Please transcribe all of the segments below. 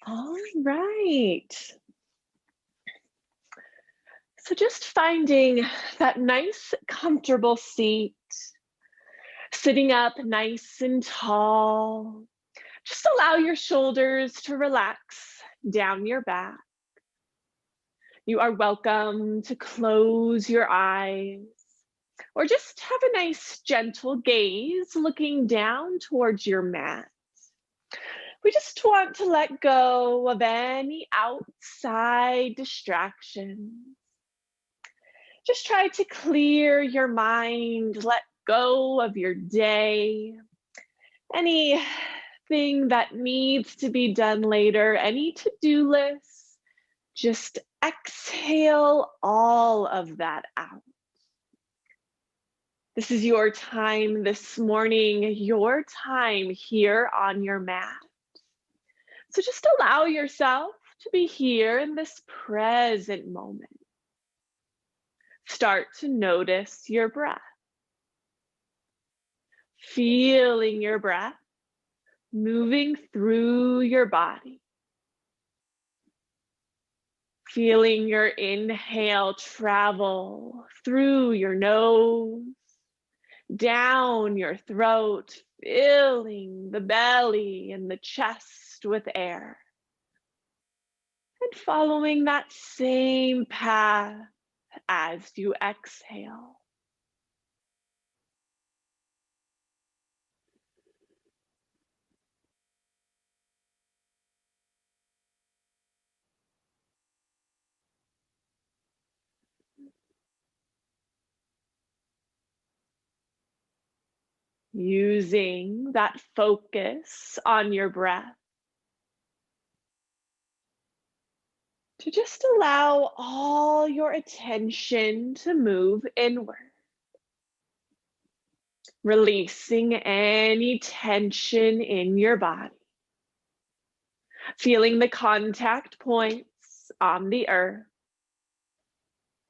All right. So just finding that nice, comfortable seat, sitting up nice and tall. Just allow your shoulders to relax down your back. You are welcome to close your eyes or just have a nice, gentle gaze looking down towards your mat. We just want to let go of any outside distractions. Just try to clear your mind, let go of your day. Anything that needs to be done later, any to-do lists, just exhale all of that out. This is your time this morning, your time here on your mat. So just allow yourself to be here in this present moment. Start to notice your breath. Feeling your breath moving through your body. Feeling your inhale travel through your nose, down your throat, filling the belly and the chest with air. And following that same path as you exhale. Using that focus on your breath to just allow all your attention to move inward. Releasing any tension in your body. Feeling the contact points on the earth,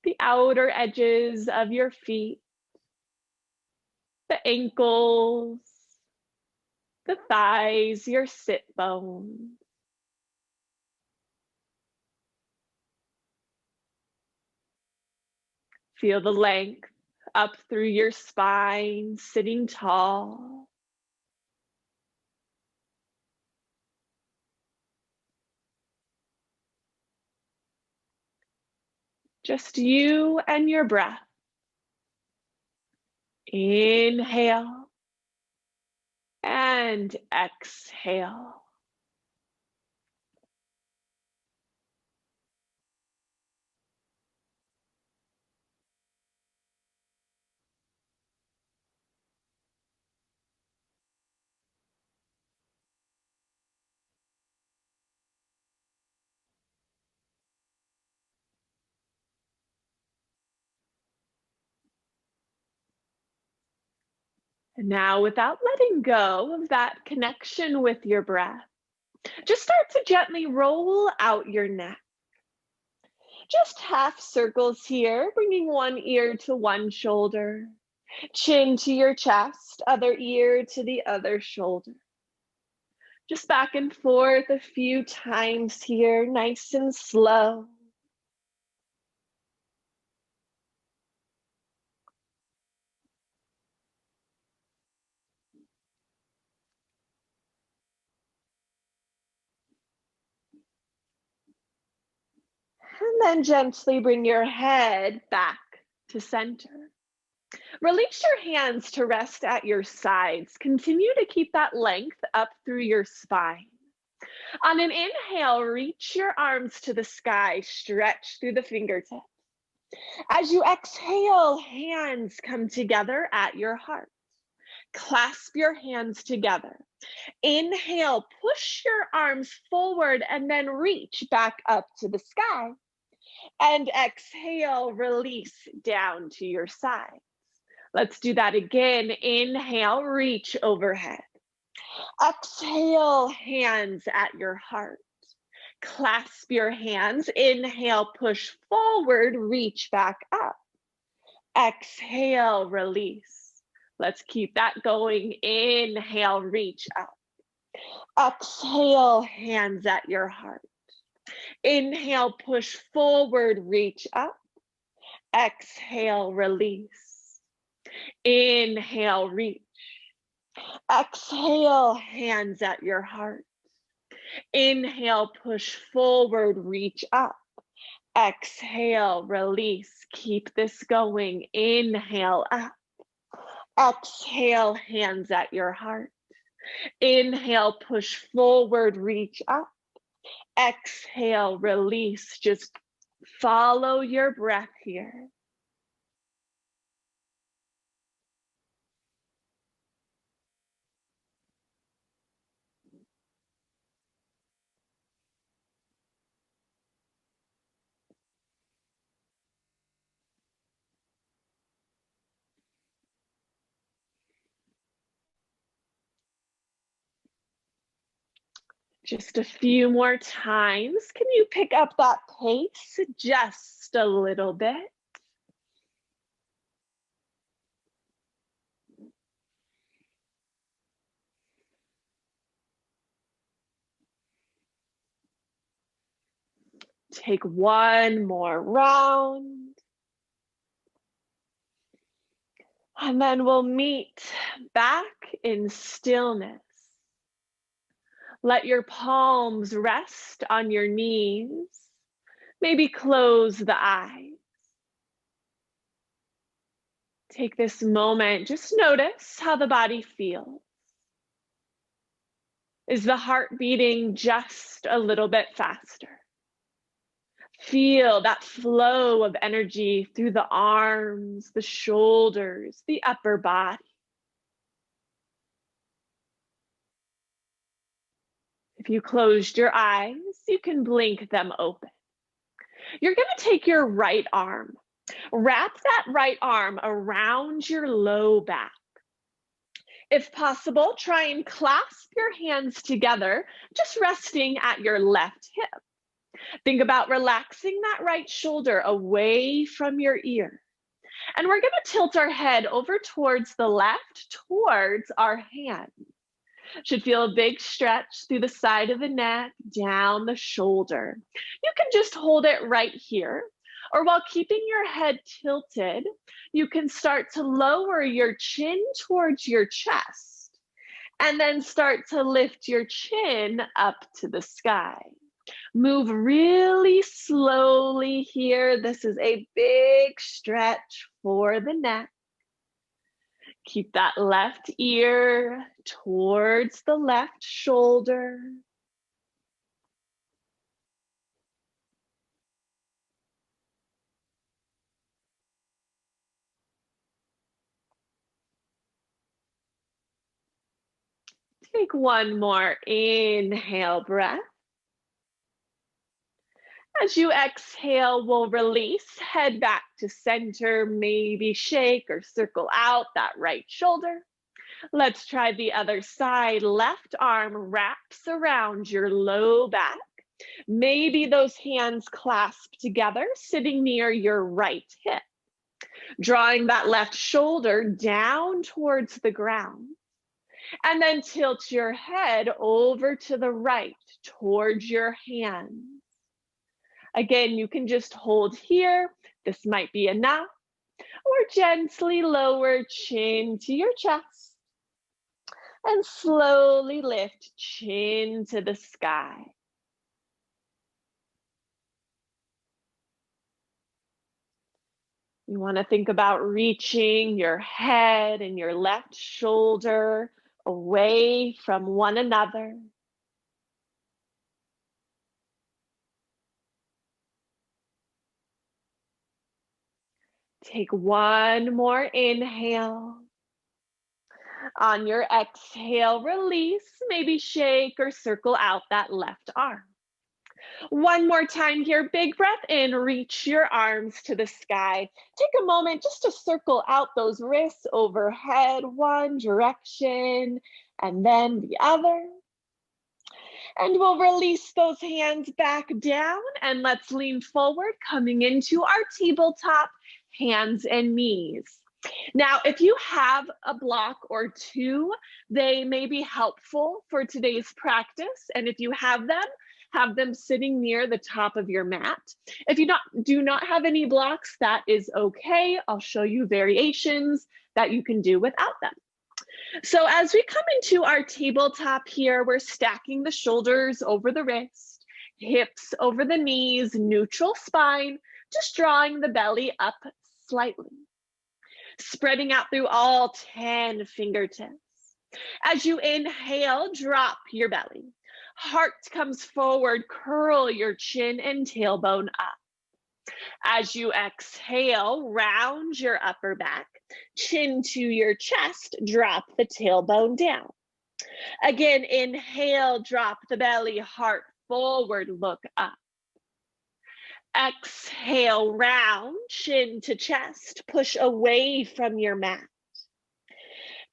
the outer edges of your feet, the ankles, the thighs, your sit bones. Feel the length up through your spine, sitting tall. Just you and your breath. Inhale and exhale. And now, without letting go of that connection with your breath, just start to gently roll out your neck. Just half circles here, bringing one ear to one shoulder, chin to your chest, other ear to the other shoulder. Just back and forth a few times here, nice and slow. And then gently bring your head back to center. Release your hands to rest at your sides. Continue to keep that length up through your spine. On an inhale, reach your arms to the sky, stretch through the fingertips. As you exhale, hands come together at your heart. Clasp your hands together. Inhale, push your arms forward and then reach back up to the sky. And exhale, release down to your sides. Let's do that again. Inhale, reach overhead. Exhale, hands at your heart. Clasp your hands. Inhale, push forward, reach back up. Exhale, release. Let's keep that going. Inhale, reach up. Exhale, hands at your heart. Inhale, push forward, reach up. Exhale, release. Inhale, reach. Exhale, hands at your heart. Inhale, push forward, reach up. Exhale, release. Keep this going. Inhale, up. Exhale, hands at your heart. Inhale, push forward, reach up. Exhale, release. Just follow your breath here. Just a few more times. Can you pick up that pace just a little bit? Take one more round. And then we'll meet back in stillness. Let your palms rest on your knees. Maybe close the eyes. Take this moment, just notice how the body feels. Is the heart beating just a little bit faster? Feel that flow of energy through the arms, the shoulders, the upper body. If you closed your eyes, you can blink them open. You're going to take your right arm. Wrap that right arm around your low back. If possible, try and clasp your hands together, just resting at your left hip. Think about relaxing that right shoulder away from your ear. And we're going to tilt our head over towards the left, towards our hands. Should feel a big stretch through the side of the neck, down the shoulder. You can just hold it right here, or while keeping your head tilted, you can start to lower your chin towards your chest, and then start to lift your chin up to the sky. Move really slowly here. This is a big stretch for the neck. Keep that left ear towards the left shoulder. Take one more inhale breath. As you exhale, we'll release, head back to center, maybe shake or circle out that right shoulder. Let's try the other side. Left arm wraps around your low back. Maybe those hands clasp together, sitting near your right hip. Drawing that left shoulder down towards the ground. And then tilt your head over to the right, towards your hands. Again, you can just hold here. This might be enough. Or gently lower chin to your chest. And slowly lift chin to the sky. You want to think about reaching your head and your left shoulder away from one another. Take one more inhale. On your exhale, release, maybe shake or circle out that left arm. One more time here, big breath in, reach your arms to the sky. Take a moment just to circle out those wrists overhead, one direction and then the other. And we'll release those hands back down and let's lean forward, coming into our tabletop, hands and knees. Now, if you have a block or two, they may be helpful for today's practice. And if you have them sitting near the top of your mat. If you do not have any blocks, that is okay. I'll show you variations that you can do without them. So as we come into our tabletop here, we're stacking the shoulders over the wrist, hips over the knees, neutral spine, just drawing the belly up slightly. Spreading out through all 10 fingertips. As you inhale, drop your belly. Heart comes forward, curl your chin and tailbone up. As you exhale, round your upper back, chin to your chest, drop the tailbone down. Again, inhale, drop the belly, heart forward, look up. Exhale, round, chin to chest, push away from your mat.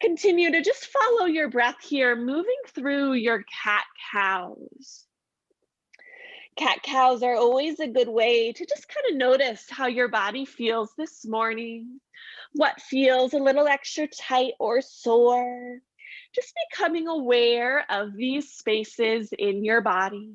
Continue to just follow your breath here, moving through your cat-cows. Cat-cows are always a good way to just kind of notice how your body feels this morning, what feels a little extra tight or sore. Just becoming aware of these spaces in your body.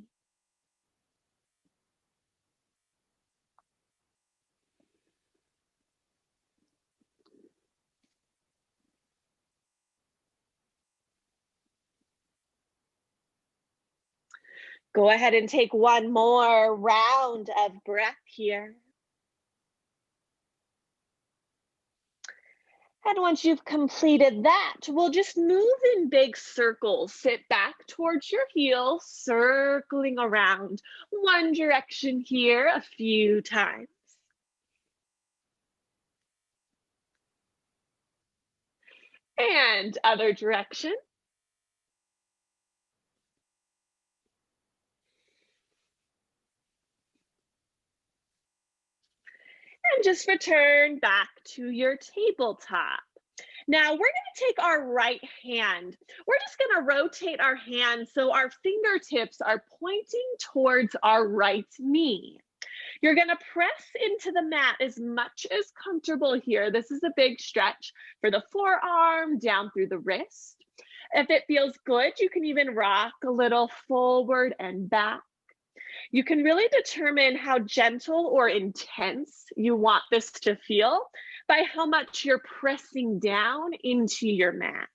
Go ahead and take one more round of breath here. And once you've completed that, we'll just move in big circles. Sit back towards your heels, circling around one direction here a few times. And other direction. And just return back to your tabletop. Now we're going to take our right hand. We're just going to rotate our hand so our fingertips are pointing towards our right knee. You're going to press into the mat as much as comfortable here. This is a big stretch for the forearm, down through the wrist. If it feels good, you can even rock a little forward and back. You can really determine how gentle or intense you want this to feel by how much you're pressing down into your mat.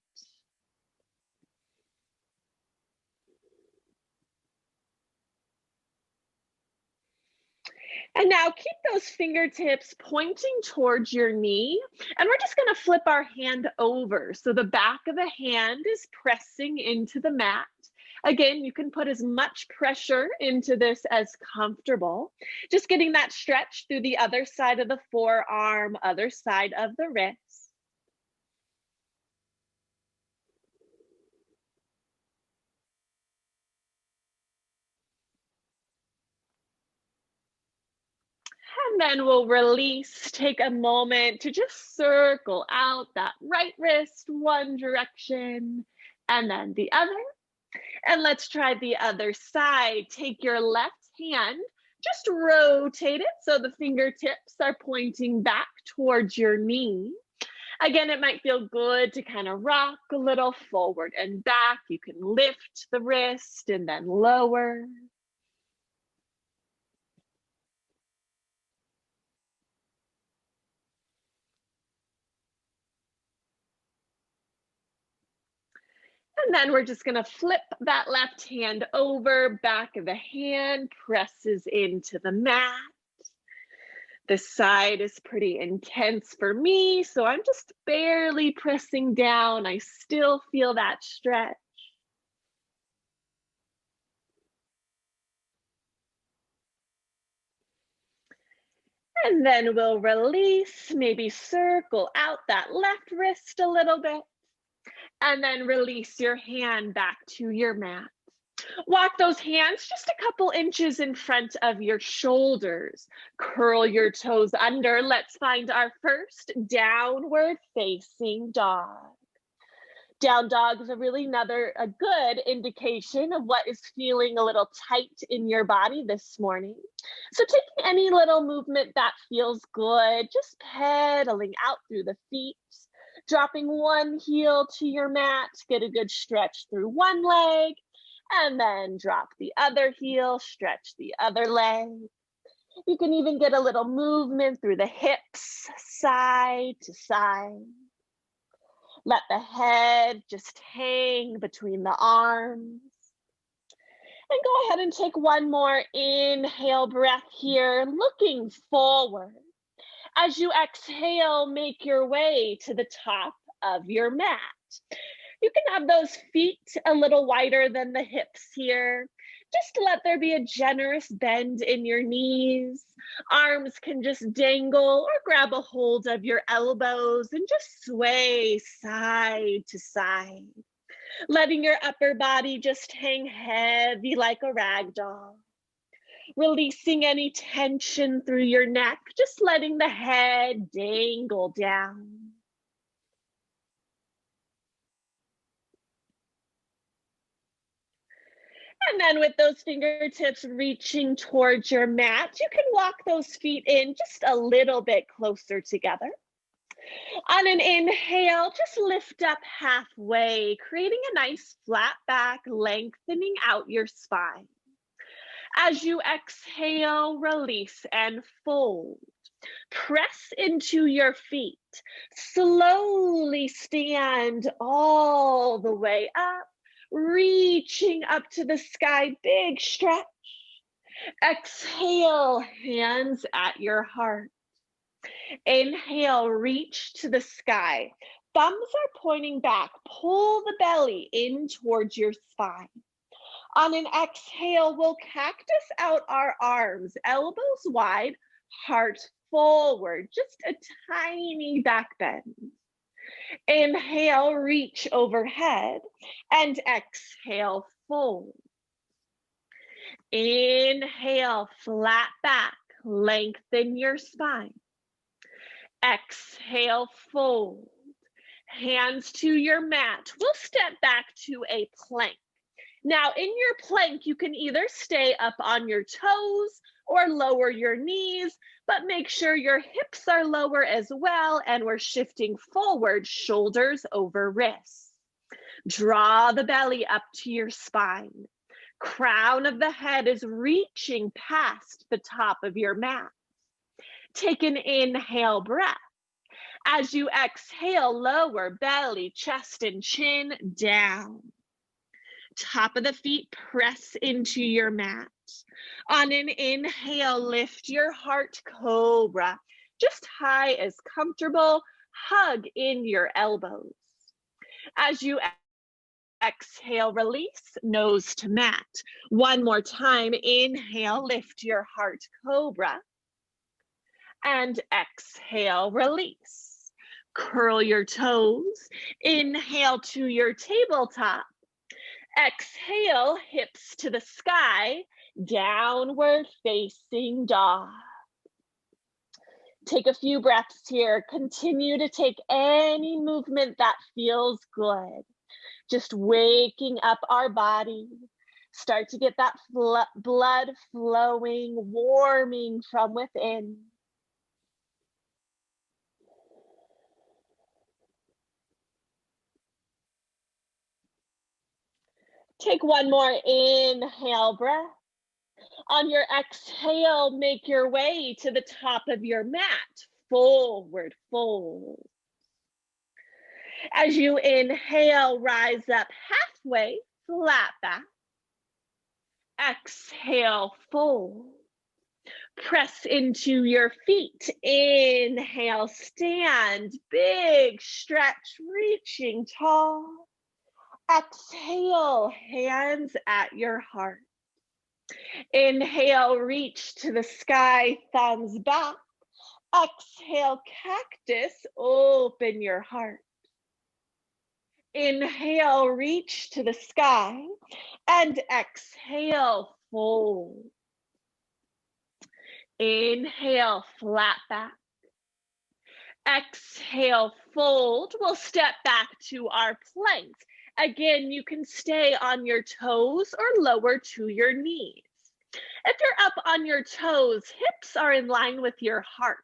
And now keep those fingertips pointing towards your knee. And we're just going to flip our hand over. So the back of the hand is pressing into the mat. Again, you can put as much pressure into this as comfortable. Just getting that stretch through the other side of the forearm, other side of the wrist. And then we'll release, take a moment to just circle out that right wrist one direction and then the other. And let's try the other side. Take your left hand, just rotate it so the fingertips are pointing back towards your knee. Again, it might feel good to kind of rock a little forward and back. You can lift the wrist and then lower. And then we're just going to flip that left hand over, back of the hand presses into the mat. This side is pretty intense for me, so I'm just barely pressing down. I still feel that stretch. And then we'll release, maybe circle out that left wrist a little bit. And then release your hand back to your mat. Walk those hands just a couple inches in front of your shoulders. Curl your toes under. Let's find our first downward facing dog. Down dog is a good indication of what is feeling a little tight in your body this morning. So taking any little movement that feels good, just pedaling out through the feet, dropping one heel to your mat, get a good stretch through one leg, and then drop the other heel, stretch the other leg. You can even get a little movement through the hips, side to side. Let the head just hang between the arms. And go ahead and take one more inhale breath here, looking forward. As you exhale, make your way to the top of your mat. You can have those feet a little wider than the hips here. Just let there be a generous bend in your knees. Arms can just dangle or grab a hold of your elbows and just sway side to side. Letting your upper body just hang heavy like a rag doll. Releasing any tension through your neck, just letting the head dangle down. And then with those fingertips reaching towards your mat, you can walk those feet in just a little bit closer together. On an inhale, just lift up halfway, creating a nice flat back, lengthening out your spine. As you exhale, release and fold. Press into your feet. Slowly stand all the way up, reaching up to the sky, big stretch. Exhale, hands at your heart. Inhale, reach to the sky. Thumbs are pointing back. Pull the belly in towards your spine. On an exhale, we'll cactus out our arms, elbows wide, heart forward, just a tiny back bend. Inhale, reach overhead, and exhale, fold. Inhale, flat back, lengthen your spine. Exhale, fold. Hands to your mat. We'll step back to a plank. Now, in your plank, you can either stay up on your toes or lower your knees, but make sure your hips are lower as well, and we're shifting forward, shoulders over wrists. Draw the belly up to your spine. Crown of the head is reaching past the top of your mat. Take an inhale breath. As you exhale, lower belly, chest, and chin down. Top of the feet, press into your mat. On an inhale, lift your heart, cobra. Just high as comfortable, hug in your elbows. As you exhale, release, nose to mat. One more time, inhale, lift your heart, cobra. And exhale, release. Curl your toes. Inhale to your tabletop. Exhale, hips to the sky, downward facing dog. Take a few breaths here. Continue to take any movement that feels good. Just waking up our body. Start to get that blood flowing, warming from within. Take one more inhale breath. On your exhale, make your way to the top of your mat. Forward fold. As you inhale, rise up halfway, flat back. Exhale, fold. Press into your feet. Inhale, stand, big stretch, reaching tall. Exhale, hands at your heart. Inhale, reach to the sky, thumbs back. Exhale, cactus, open your heart. Inhale, reach to the sky, and exhale, fold. Inhale, flat back. Exhale, fold. We'll step back to our plank. Again, you can stay on your toes or lower to your knees. If you're up on your toes, hips are in line with your heart.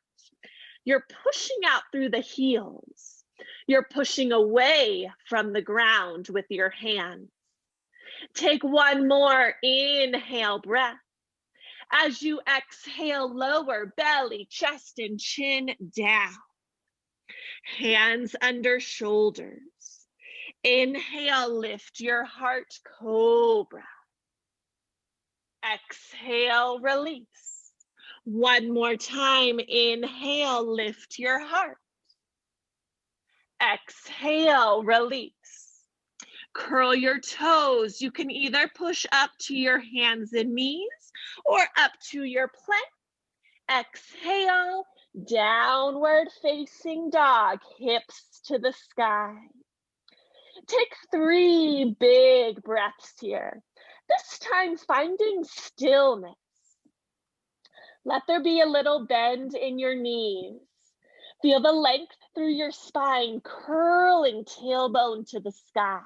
You're pushing out through the heels. You're pushing away from the ground with your hands. Take one more inhale breath. As you exhale, lower belly, chest, and chin down. Hands under shoulders. Inhale, lift your heart, cobra. Exhale, release. One more time, inhale, lift your heart. Exhale, release. Curl your toes. You can either push up to your hands and knees or up to your plank. Exhale, downward facing dog, hips to the sky. Take 3 big breaths here. This time finding stillness. Let there be a little bend in your knees. Feel the length through your spine, curling tailbone to the sky.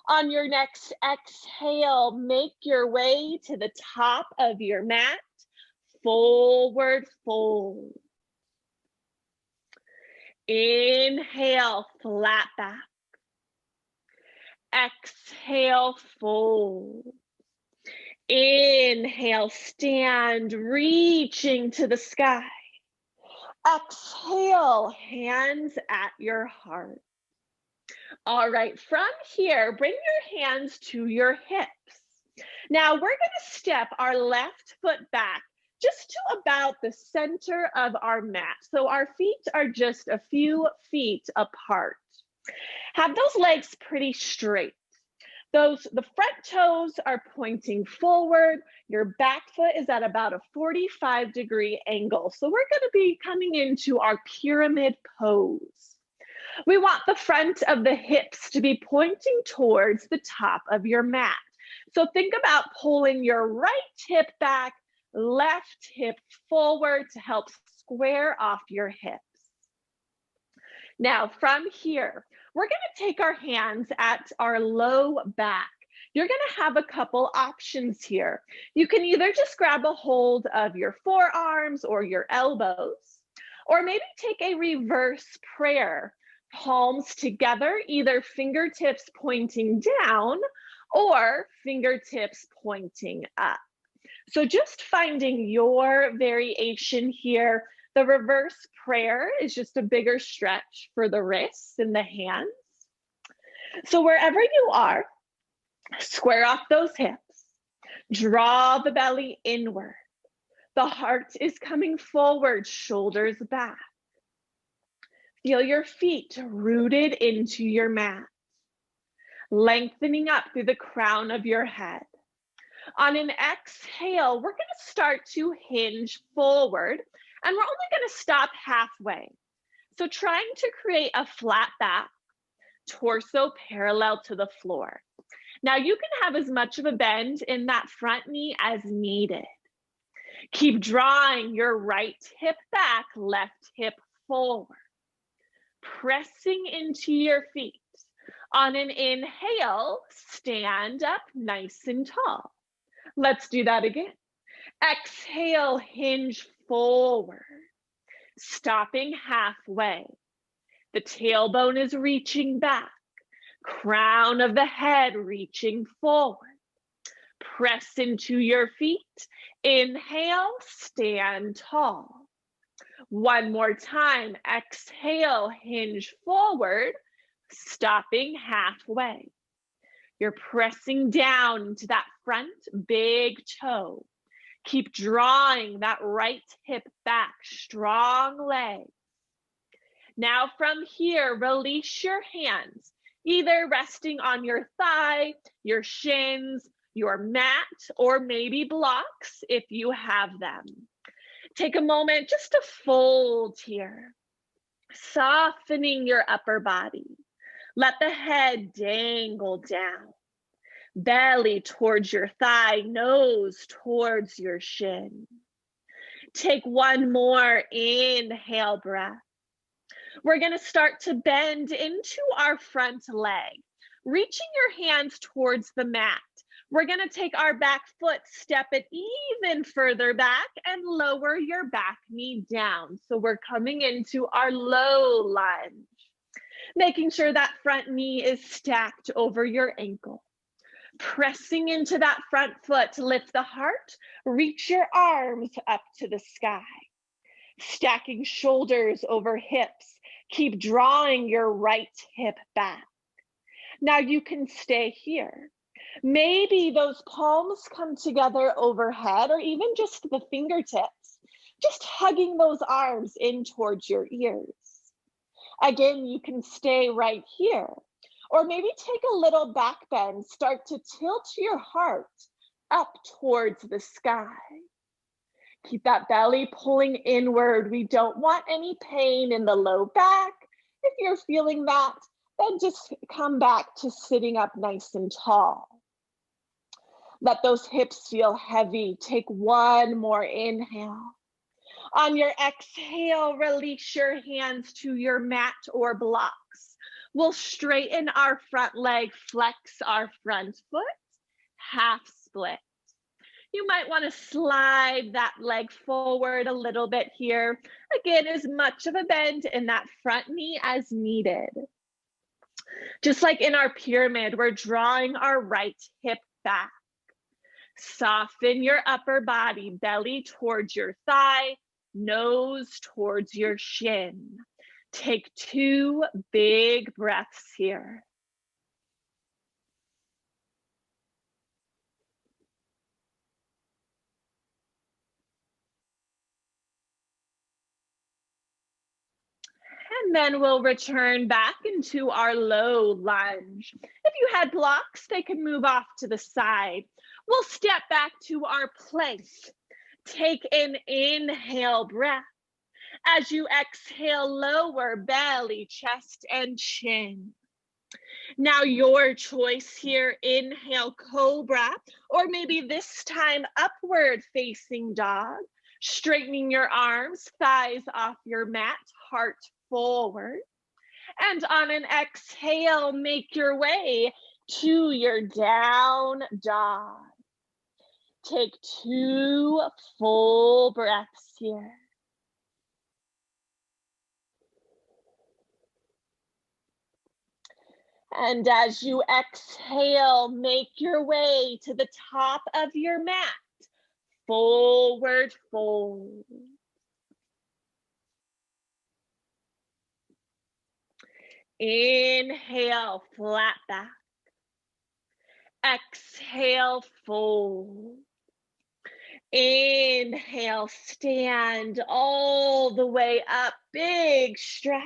On your next exhale, make your way to the top of your mat. Forward fold. Inhale, flat back. Exhale, fold. Inhale, stand, reaching to the sky. Exhale, hands at your heart. All right, from here, bring your hands to your hips. Now we're going to step our left foot back just to about the center of our mat. So our feet are just a few feet apart. Have those legs pretty straight. The front toes are pointing forward. Your back foot is at about a 45-degree angle. So we're going to be coming into our pyramid pose. We want the front of the hips to be pointing towards the top of your mat. So think about pulling your right hip back, left hip forward to help square off your hips. Now from here, we're going to take our hands at our low back. You're going to have a couple options here. You can either just grab a hold of your forearms or your elbows, or maybe take a reverse prayer. Palms together, either fingertips pointing down or fingertips pointing up. So just finding your variation here. The reverse prayer is just a bigger stretch for the wrists and the hands. So wherever you are, square off those hips. Draw the belly inward. The heart is coming forward, shoulders back. Feel your feet rooted into your mat, lengthening up through the crown of your head. On an exhale, we're going to start to hinge forward, and we're only going to stop halfway. So trying to create a flat back, torso parallel to the floor. Now you can have as much of a bend in that front knee as needed. Keep drawing your right hip back, left hip forward. Pressing into your feet. On an inhale, stand up nice and tall. Let's do that again. Exhale, hinge forward. Stopping halfway. The tailbone is reaching back. Crown of the head reaching forward. Press into your feet. Inhale, stand tall. One more time, exhale, hinge forward, stopping halfway. You're pressing down into that front big toe. Keep drawing that right hip back, strong leg. Now from here, release your hands, either resting on your thigh, your shins, your mat, or maybe blocks if you have them. Take a moment just to fold here, softening your upper body. Let the head dangle down, belly towards your thigh, nose towards your shin. Take one more inhale breath. We're going to start to bend into our front leg, reaching your hands towards the mat. We're going to take our back foot, step it even further back, and lower your back knee down. So we're coming into our low lunge, making sure that front knee is stacked over your ankle. Pressing into that front foot to lift the heart, reach your arms up to the sky. Stacking shoulders over hips, keep drawing your right hip back. Now you can stay here. Maybe those palms come together overhead, or even just the fingertips, just hugging those arms in towards your ears. Again, you can stay right here. Or maybe take a little back bend, start to tilt your heart up towards the sky. Keep that belly pulling inward. We don't want any pain in the low back. If you're feeling that, then just come back to sitting up nice and tall. Let those hips feel heavy. Take one more inhale. On your exhale, release your hands to your mat or blocks. We'll straighten our front leg, flex our front foot, half split. You might want to slide that leg forward a little bit here. Again, as much of a bend in that front knee as needed. Just like in our pyramid, we're drawing our right hip back. Soften your upper body, belly towards your thigh, nose towards your shin. Take 2 big breaths here. And then we'll return back into our low lunge. If you had blocks, they can move off to the side. We'll step back to our plank. Take an inhale breath. As you exhale, lower belly, chest, and chin. Now your choice here, inhale cobra, or maybe this time upward facing dog, straightening your arms, thighs off your mat, heart forward. And on an exhale, make your way to your down dog. Take 2 full breaths here. And as you exhale, make your way to the top of your mat. Forward fold. Inhale, flat back. Exhale, fold. Inhale, stand all the way up, big stretch.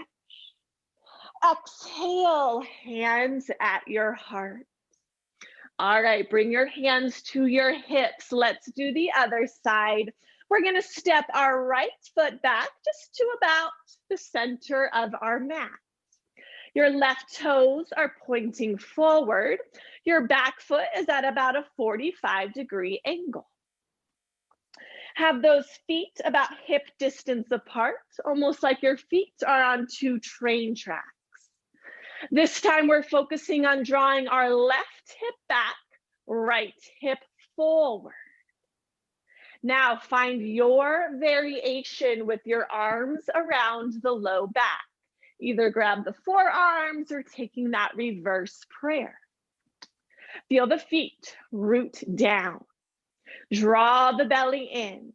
Exhale, hands at your heart. All right, bring your hands to your hips. Let's do the other side. We're going to step our right foot back just to about the center of our mat. Your left toes are pointing forward. Your back foot is at about a 45-degree angle. Have those feet about hip distance apart, almost like your feet are on 2 train tracks. This time we're focusing on drawing our left hip back, right hip forward. Now find your variation with your arms around the low back. Either grab the forearms or taking that reverse prayer. Feel the feet root down. Draw the belly in,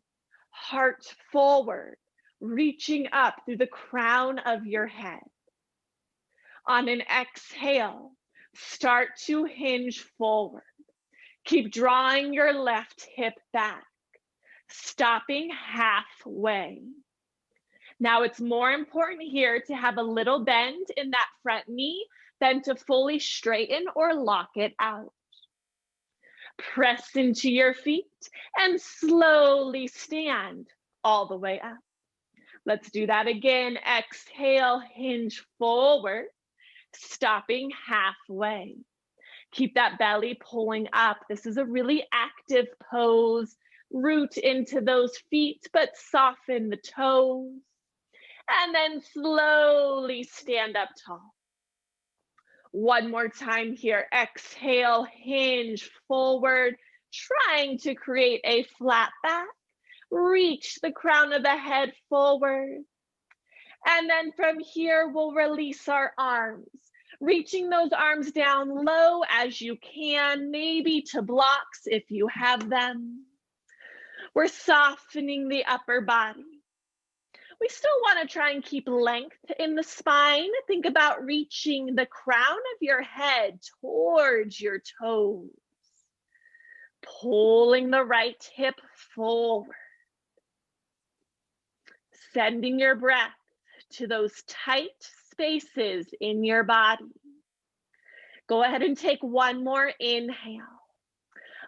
heart forward, reaching up through the crown of your head. On an exhale, start to hinge forward. Keep drawing your left hip back, stopping halfway. Now it's more important here to have a little bend in that front knee than to fully straighten or lock it out. Press into your feet and slowly stand all the way up. Let's do that again. Exhale, hinge forward, stopping halfway. Keep that belly pulling up. This is a really active pose. Root into those feet, but soften the toes. And then slowly stand up tall. One more time here. Exhale, hinge forward, trying to create a flat back. Reach the crown of the head forward. And then from here, we'll release our arms, reaching those arms down low as you can, maybe to blocks if you have them. We're softening the upper body. We still want to try and keep length in the spine. Think about reaching the crown of your head towards your toes. Pulling the right hip forward. Sending your breath to those tight spaces in your body. Go ahead and take one more inhale.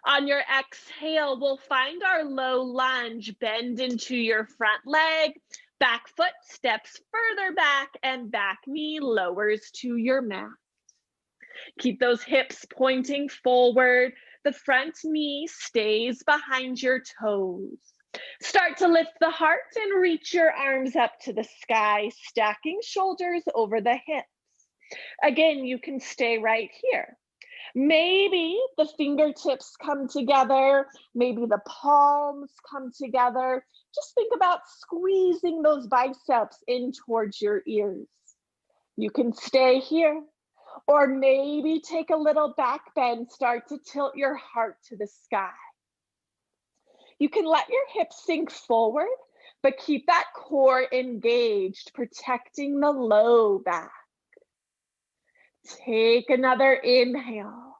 On your exhale, we'll find our low lunge. Bend into your front leg. Back foot steps further back and back knee lowers to your mat. Keep those hips pointing forward. The front knee stays behind your toes. Start to lift the heart and reach your arms up to the sky, stacking shoulders over the hips. Again, you can stay right here. Maybe the fingertips come together, maybe the palms come together. Just think about squeezing those biceps in towards your ears. You can stay here, or maybe take a little back bend, start to tilt your heart to the sky. You can let your hips sink forward, but keep that core engaged, protecting the low back. Take another inhale.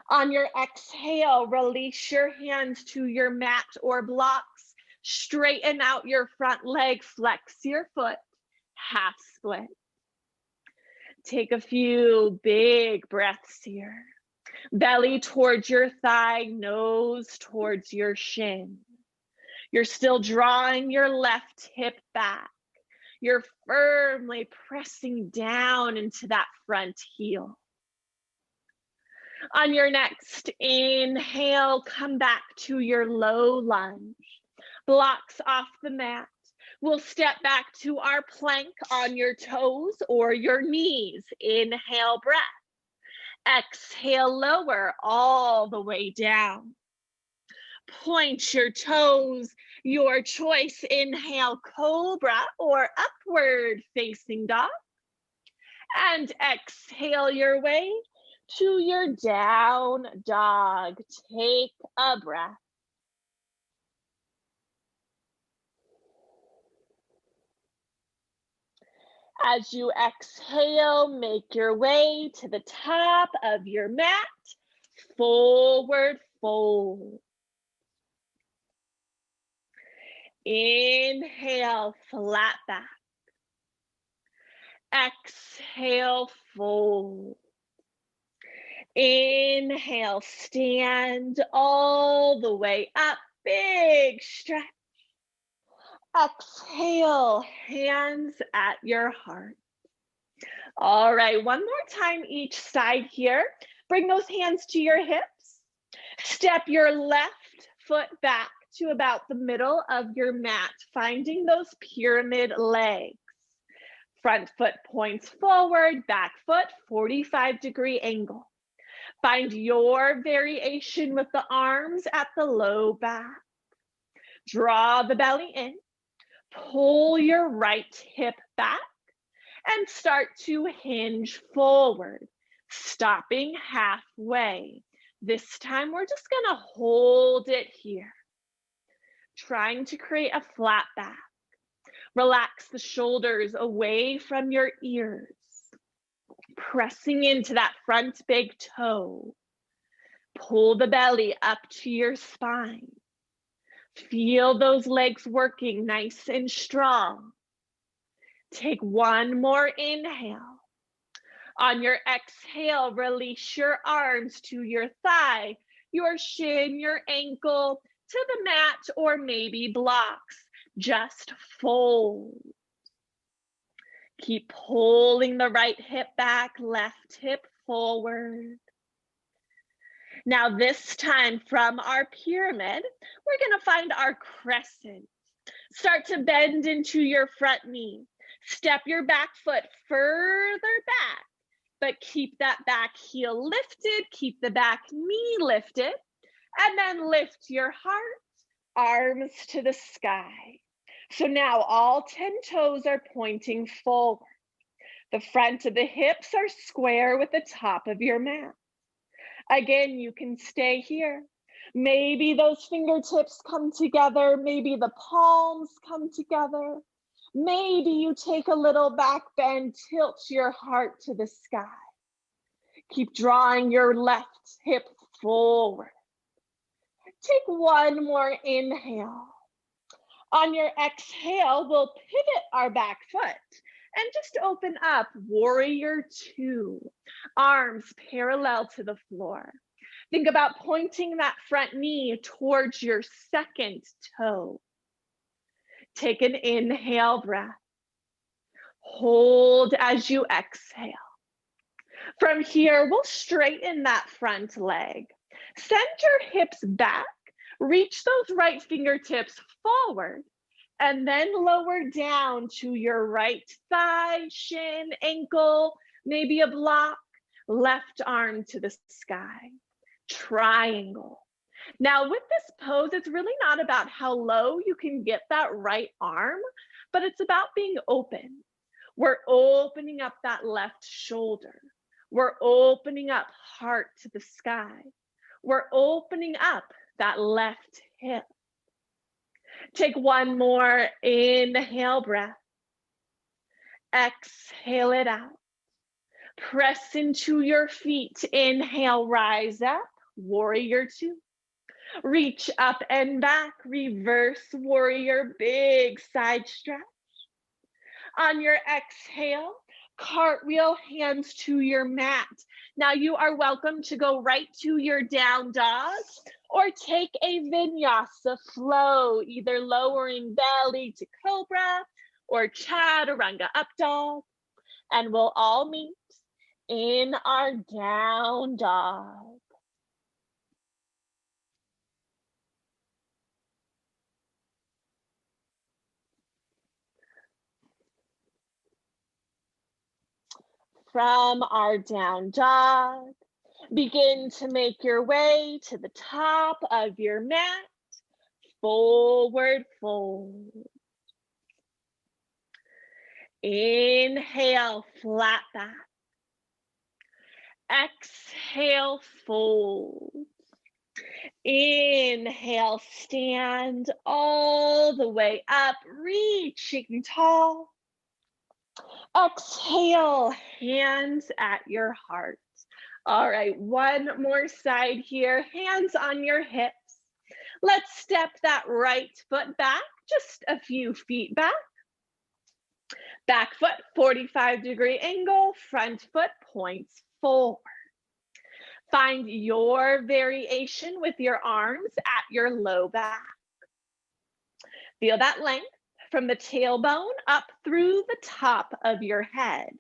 On your exhale, release your hands to your mat or blocks. Straighten out your front leg, flex your foot, half split. Take a few big breaths here. Belly towards your thigh, nose towards your shin. You're still drawing your left hip back. You're firmly pressing down into that front heel. On your next inhale, come back to your low lunge. Blocks off the mat. We'll step back to our plank on your toes or your knees. Inhale, breath. Exhale, lower all the way down. Point your toes, your choice. Inhale, cobra or upward facing dog. And exhale your way to your down dog. Take a breath. As you exhale, make your way to the top of your mat. Forward fold. Inhale, flat back. Exhale, fold. Inhale, stand all the way up. Big stretch. Exhale, hands at your heart. All right, one more time each side here. Bring those hands to your hips. Step your left foot back to about the middle of your mat, finding those pyramid legs. Front foot points forward, back foot 45-degree angle. Find your variation with the arms at the low back. Draw the belly in. Pull your right hip back and start to hinge forward, stopping halfway. This time we're just gonna hold it here, trying to create a flat back. Relax the shoulders away from your ears, pressing into that front big toe. Pull the belly up to your spine. Feel those legs working nice and strong. Take one more inhale. On your exhale, release your arms to your thigh, your shin, your ankle, to the mat, or maybe blocks. Just fold. Keep pulling the right hip back, left hip forward. Now this time from our pyramid, we're gonna find our crescent. Start to bend into your front knee. Step your back foot further back, but keep that back heel lifted, keep the back knee lifted, and then lift your heart, arms to the sky. So now all 10 toes are pointing forward. The front of the hips are square with the top of your mat. Again, you can stay here. Maybe those fingertips come together. Maybe the palms come together. Maybe you take a little back bend, tilt your heart to the sky. Keep drawing your left hip forward. Take one more inhale. On your exhale, we'll pivot our back foot and just open up, warrior two, arms parallel to the floor. Think about pointing that front knee towards your second toe. Take an inhale breath. Hold as you exhale. From here, we'll straighten that front leg. Send your hips back. Reach those right fingertips forward and then lower down to your right thigh, shin, ankle, maybe a block, left arm to the sky. Triangle. Now with this pose, it's really not about how low you can get that right arm, but it's about being open. We're opening up that left shoulder. We're opening up heart to the sky. We're opening up that left hip. Take one more inhale breath. Exhale it out. Press into your feet. Inhale, rise up, warrior two. Reach up and back, reverse warrior, big side stretch. On your exhale, cartwheel, hands to your mat. Now you are welcome to go right to your down dog or take a vinyasa flow, either lowering belly to cobra or chaturanga up dog. And we'll all meet in our down dog. From our down dog, begin to make your way to the top of your mat. Forward fold. Inhale, flat back. Exhale, fold. Inhale, stand all the way up, reaching tall. Exhale, hands at your heart. All right, one more side here, hands on your hips. Let's step that right foot back, just a few feet back. Back foot, 45-degree angle, front foot points forward. Find your variation with your arms at your low back. Feel that length from the tailbone up through the top of your head.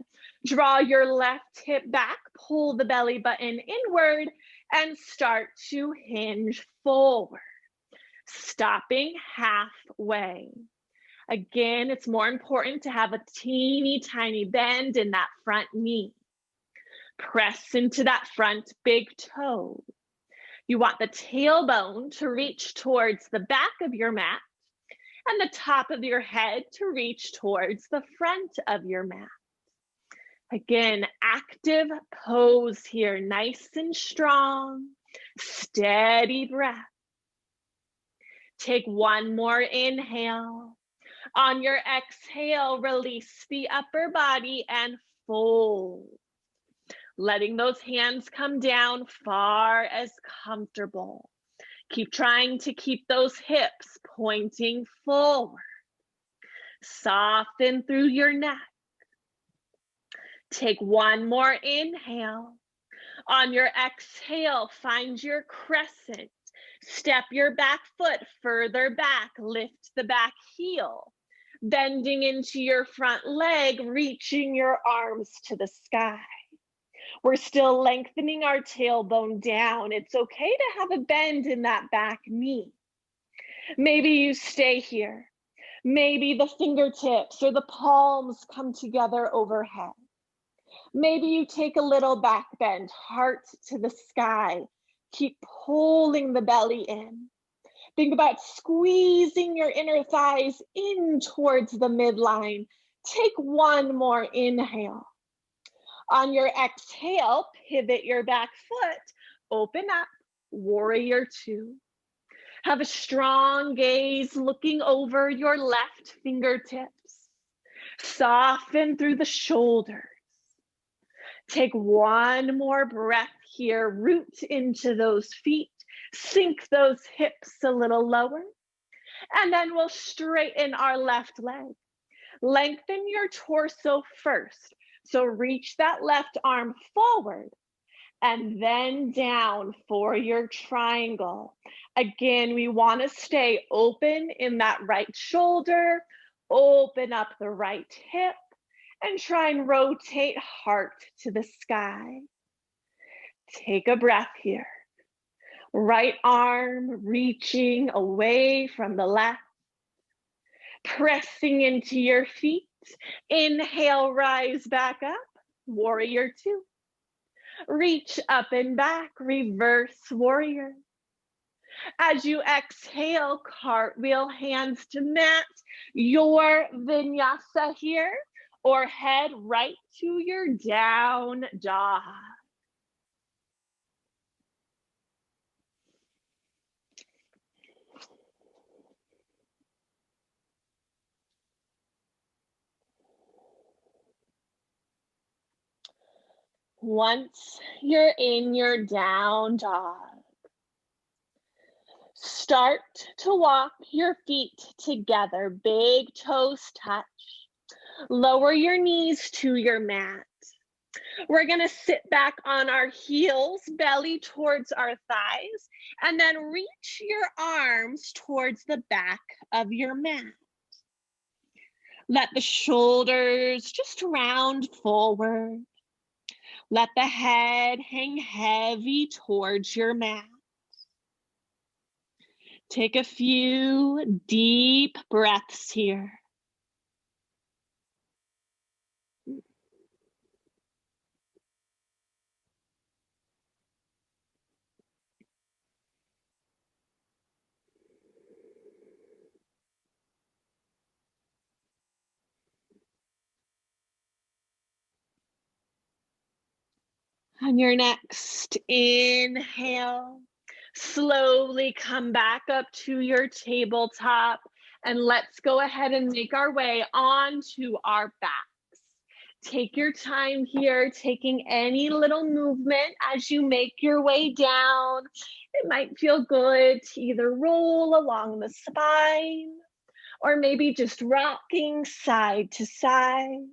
Draw your left hip back, pull the belly button inward, and start to hinge forward, stopping halfway. Again, it's more important to have a teeny tiny bend in that front knee. Press into that front big toe. You want the tailbone to reach towards the back of your mat and the top of your head to reach towards the front of your mat. Again, active pose here, nice and strong, steady breath. Take one more inhale. On your exhale, release the upper body and fold. Letting those hands come down far as comfortable. Keep trying to keep those hips pointing forward. Soften through your neck. Take one more inhale. On your exhale, find your crescent. Step your back foot further back. Lift the back heel. Bending into your front leg, reaching your arms to the sky. We're still lengthening our tailbone down. It's okay to have a bend in that back knee. Maybe you stay here. Maybe the fingertips or the palms come together overhead. Maybe you take a little back bend, heart to the sky. Keep pulling the belly in. Think about squeezing your inner thighs in towards the midline. Take one more inhale. On your exhale, pivot your back foot, open up, warrior two. Have a strong gaze looking over your left fingertips. Soften through the shoulders. Take one more breath here, root into those feet, sink those hips a little lower, and then we'll straighten our left leg. Lengthen your torso first, so reach that left arm forward and then down for your triangle. Again, we want to stay open in that right shoulder, open up the right hip, and try and rotate heart to the sky. Take a breath here. Right arm reaching away from the left, pressing into your feet. Inhale, rise back up, warrior two. Reach up and back, reverse warrior. As you exhale, cartwheel hands to mat, your vinyasa here, or head right to your down dog. Once you're in your down dog, start to walk your feet together, big toes touch. Lower your knees to your mat. We're gonna sit back on our heels, belly towards our thighs, and then reach your arms towards the back of your mat. Let the shoulders just round forward. Let the head hang heavy towards your mat. Take a few deep breaths here. On your next inhale, slowly come back up to your tabletop, and let's go ahead and make our way onto our backs. Take your time here, taking any little movement as you make your way down. It might feel good to either roll along the spine or maybe just rocking side to side.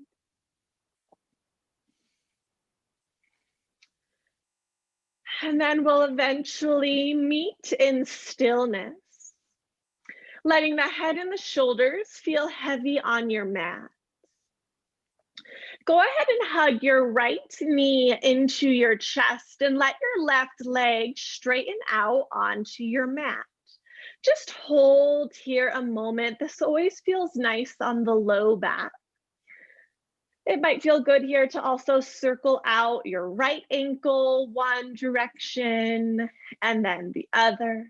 And then we'll eventually meet in stillness, letting the head and the shoulders feel heavy on your mat. Go ahead and hug your right knee into your chest and let your left leg straighten out onto your mat. Just hold here a moment. This always feels nice on the low back. It might feel good here to also circle out your right ankle one direction and then the other.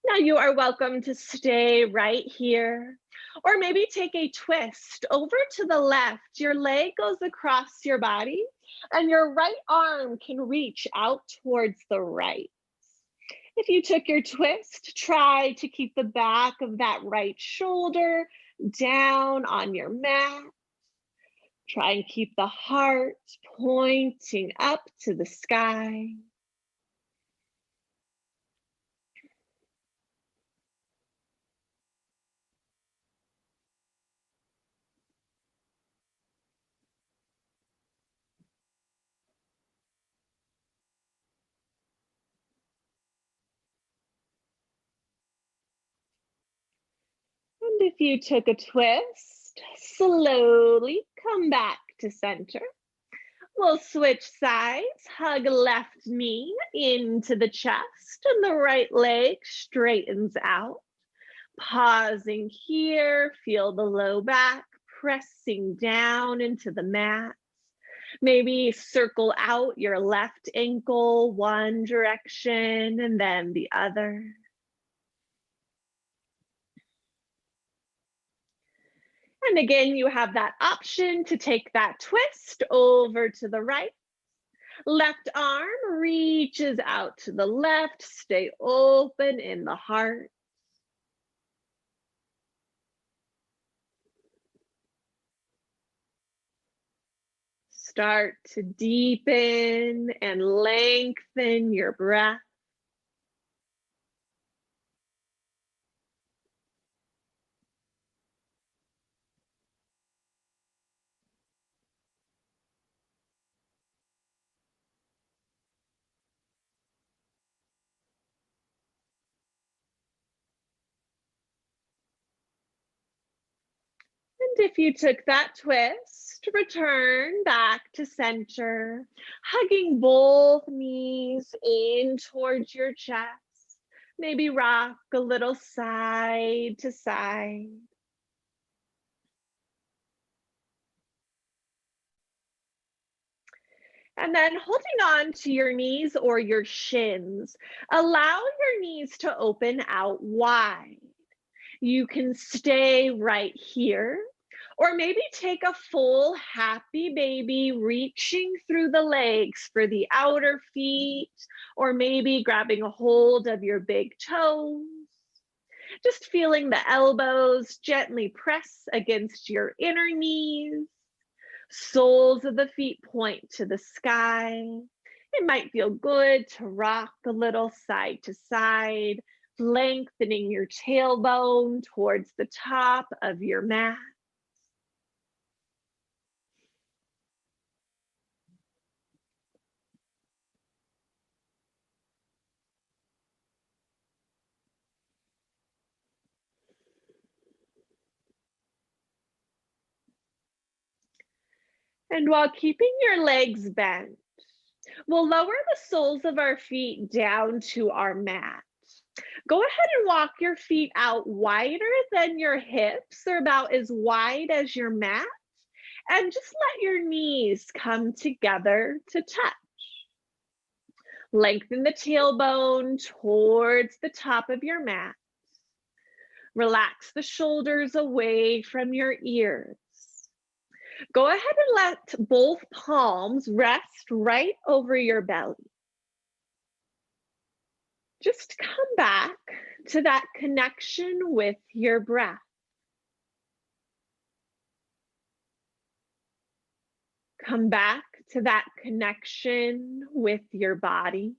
Now you are welcome to stay right here, or maybe take a twist over to the left. Your leg goes across your body and your right arm can reach out towards the right. If you took your twist, try to keep the back of that right shoulder down on your mat. Try and keep the heart pointing up to the sky. And if you took a twist, slowly come back to center. We'll switch sides, hug left knee into the chest and the right leg straightens out. Pausing here, feel the low back pressing down into the mat. Maybe circle out your left ankle one direction and then the other. And again, you have that option to take that twist over to the right. Left arm reaches out to the left. Stay open in the heart. Start to deepen and lengthen your breath. And if you took that twist, return back to center, hugging both knees in towards your chest. Maybe rock a little side to side. And then holding on to your knees or your shins, allow your knees to open out wide. You can stay right here, or maybe take a full happy baby, reaching through the legs for the outer feet, or maybe grabbing a hold of your big toes. Just feeling the elbows gently press against your inner knees. Soles of the feet point to the sky. It might feel good to rock a little side to side, lengthening your tailbone towards the top of your mat. And while keeping your legs bent, we'll lower the soles of our feet down to our mat. Go ahead and walk your feet out wider than your hips, or about as wide as your mat, and just let your knees come together to touch. Lengthen the tailbone towards the top of your mat. Relax the shoulders away from your ears. Go ahead and let both palms rest right over your belly. Just come back to that connection with your breath. Come back to that connection with your body.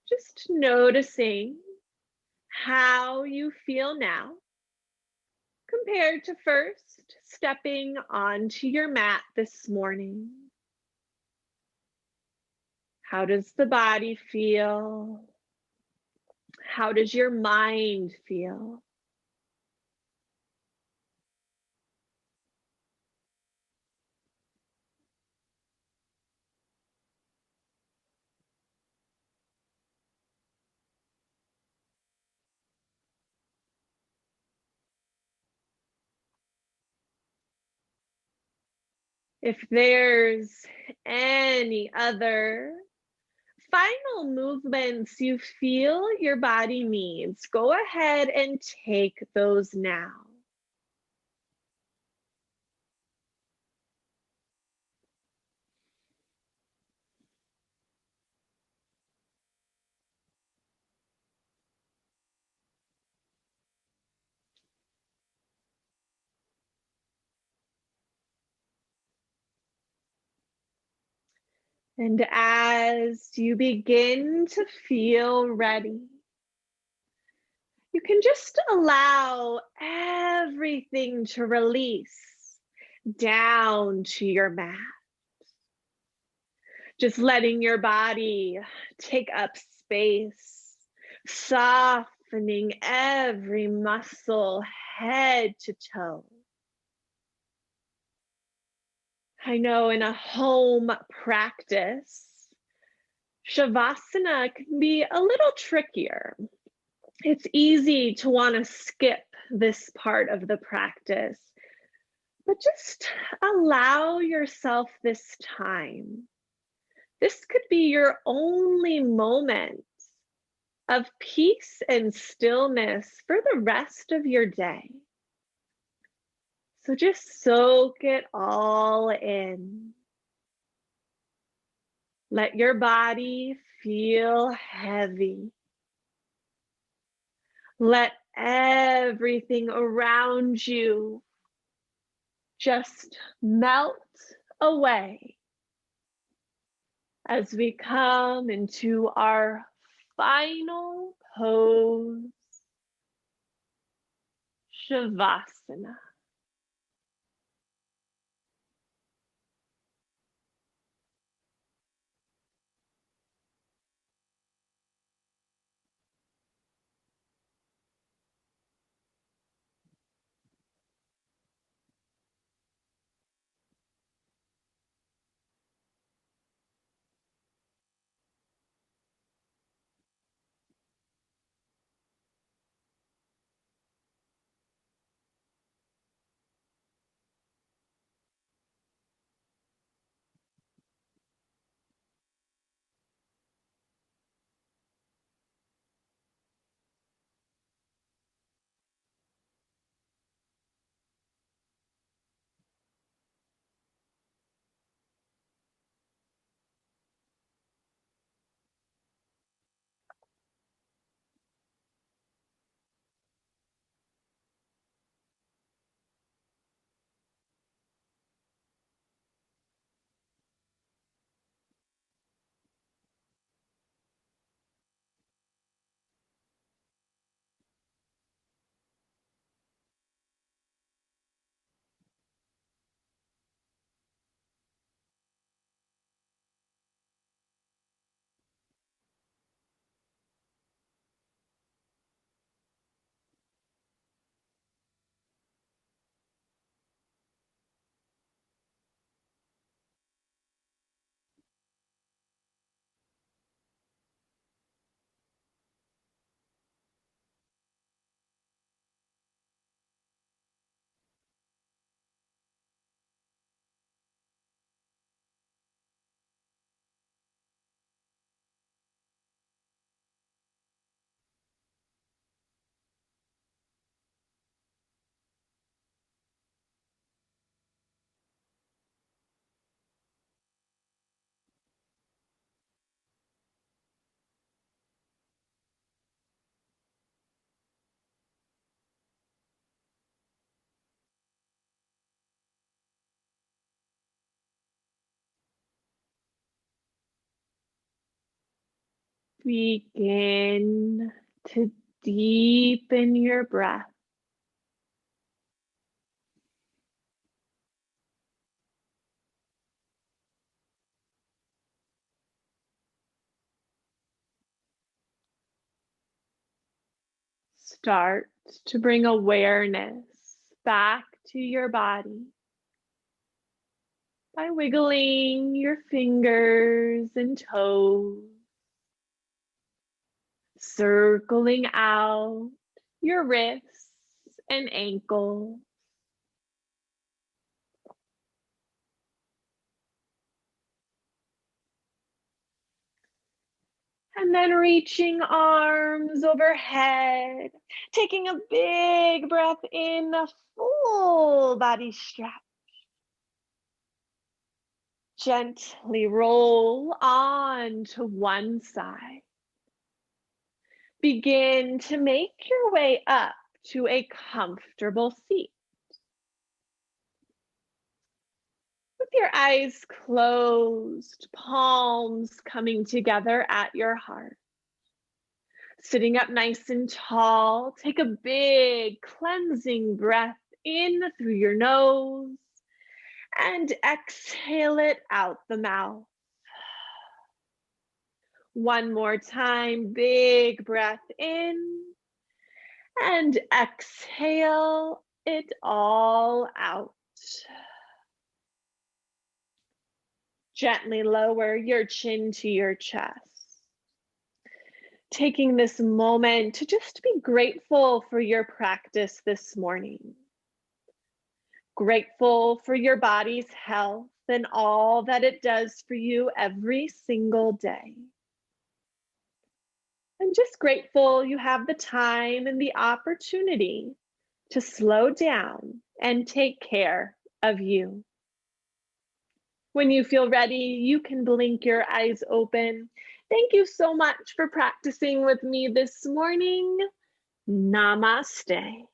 Just noticing how you feel now compared to first stepping onto your mat this morning. How does the body feel? How does your mind feel? If there's any other final movements you feel your body needs, go ahead and take those now. And as you begin to feel ready, you can just allow everything to release down to your mat. Just letting your body take up space, softening every muscle, head to toe. I know in a home practice, Shavasana can be a little trickier. It's easy to want to skip this part of the practice, but just allow yourself this time. This could be your only moment of peace and stillness for the rest of your day. So just soak it all in. Let your body feel heavy. Let everything around you just melt away as we come into our final pose, Shavasana. Begin to deepen your breath. Start to bring awareness back to your body by wiggling your fingers and toes, circling out your wrists and ankles. And then reaching arms overhead, taking a big breath in, a full body stretch. Gently roll on to one side. Begin to make your way up to a comfortable seat. With your eyes closed, palms coming together at your heart. Sitting up nice and tall, take a big cleansing breath in through your nose and exhale it out the mouth. One more time, big breath in and exhale it all out. Gently lower your chin to your chest. Taking this moment to just be grateful for your practice this morning. Grateful for your body's health and all that it does for you every single day. I'm just grateful you have the time and the opportunity to slow down and take care of you. When you feel ready, you can blink your eyes open. Thank you so much for practicing with me this morning. Namaste.